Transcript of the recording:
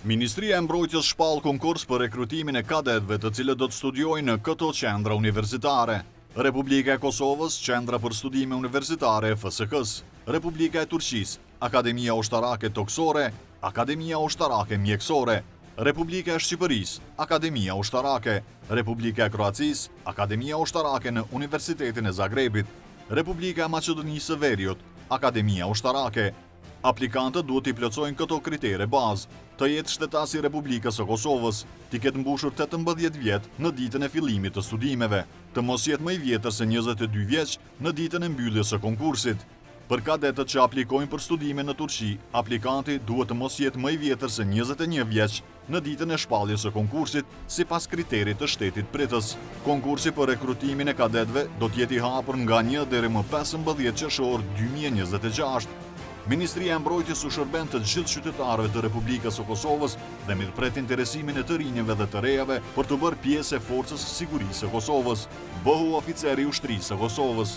Ministria e Mbrojtjes shpall konkurs për rekrutimin e kadetëve të cilët do të studiojnë në këto qendra universitare. Republika e Kosovës, Qendra për Studime Universitare e FSK-s, Republika e Turqisë, Akademia Ushtarake Toksore, Akademia Ushtarake Mjekësore, Republika e Shqipërisë, Akademia Ushtarake, Republika e Kroacisë, Akademia Ushtarake në Universitetin e Zagrebit, Republika e Maqedonisë së Veriut, Akademia Ushtarake. Aplikantët duhet t'i plotësojnë këto kritere bazë, të jetë shtetasi i Republikës së Kosovës, t'i ketë mbushur 18 vjet në ditën e fillimit të studimeve, të mos jetë më i vjetër se 22 vjeç në ditën e mbylljes së konkursit. Për kadetët që aplikojnë për studime në Turqi, aplikanti duhet të mos jetë më i vjetër se 21 vjeç në ditën e shpalljes së konkursit, sipas kriterit të shtetit pritës. Konkursi për rekrutimin e kadetëve do të jetë i hapur nga 1 deri më 15 qershor 2026. Ministria e Mbrojtjes u shërben të gjithë qytetarëve të Republikës së Kosovës dhe mirëpret interesimin e të rinjve dhe të rejave për të bërë pjesë e forcës sigurisë së Kosovës. Bëhu oficer i ushtrisë së Kosovës.